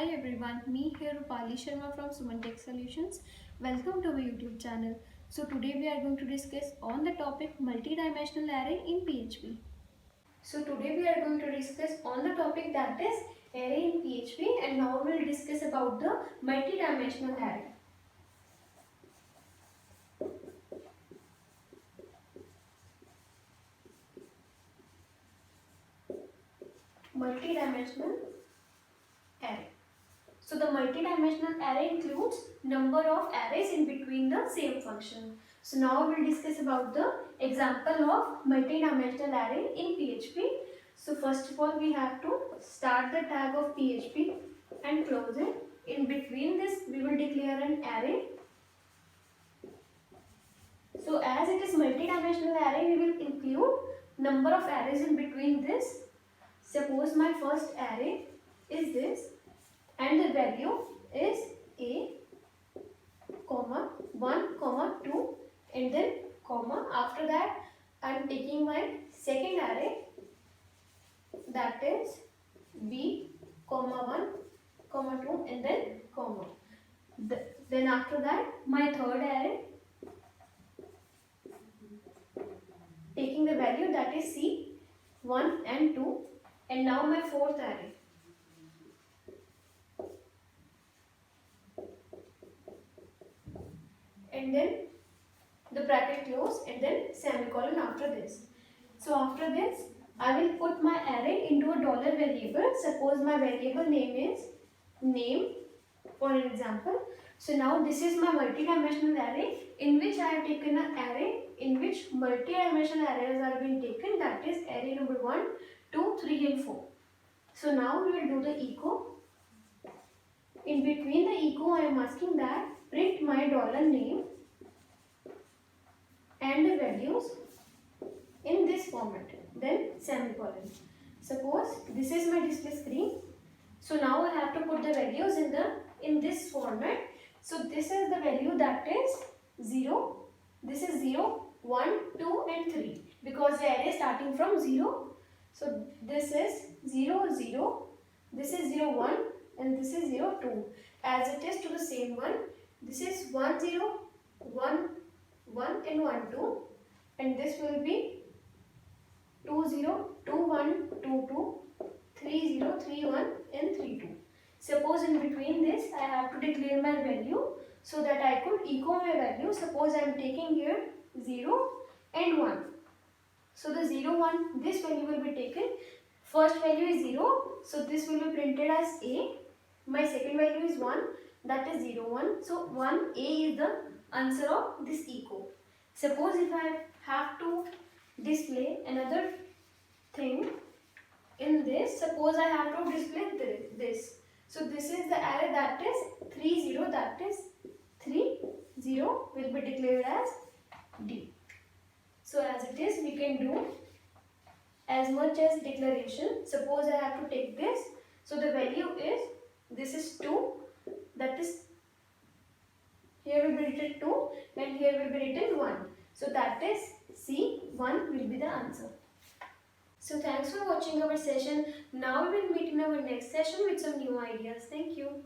Hi everyone, me here Rupali Sharma from Suman Tech Solutions. Welcome to our YouTube channel. So today we are going to discuss on the topic multidimensional array in PHP. So today we are going to discuss on the topic that is array in PHP, and now we will discuss about the multidimensional array. Multidimensional array. So the multidimensional array includes number of arrays in between the same function. So now we will discuss about the example of multidimensional array in PHP. So first of all we have to start the tag of PHP and close it. In between this we will declare an array. So as it is multidimensional array, we will include number of arrays in between this. Suppose my first array is this, and the value is a, comma 1, comma 2, and then comma. After that I am taking my second array, that is b, comma 1, comma 2, and then comma. Then after that my third array, taking the value that is c, 1 and 2, and now my fourth array. And then the bracket close and then semicolon after this. So after this I will put my array into a dollar variable. Suppose my variable name is name for an example. So now this is my multidimensional array in which I have taken an array in which multidimensional arrays are being taken, that is array number 1, 2, 3 and 4. So now we will do the echo. In between the echo I am asking that print my dollar name and the values in this format, then semicolon. Suppose this is my display screen. So now I have to put the values in this format. So this is the value that is 0. This is 0, 1, 2 and 3 because the array is starting from 0. So this is 0, 0, this is 0, 1 and this is 0, 2. As it is to the same one, this is 1, 0, 1, 1 and 1, 2, and this will be 2, 0, 2, 1, 2, 2, 3, 0, 3, 1 and 3, 2. Suppose in between this I have to declare my value so that I could echo my value. Suppose I am taking here 0 and 1. So the 0, 1, this value will be taken. First value is 0, so this will be printed as A. My second value is 1, that is 0, 1. So 1A is the answer of this echo. Suppose if I have to display another thing in this, suppose I have to display this. So this is the array that is 3, 0, that is 3, 0 will be declared as D. So as it is, we can do as much as declaration. Suppose I have to take this. So the value is, this is 2, that is, here will be written 2 and here will be written 1. So that is C, 1 will be the answer. So thanks for watching our session. Now we will meet in our next session with some new ideas. Thank you.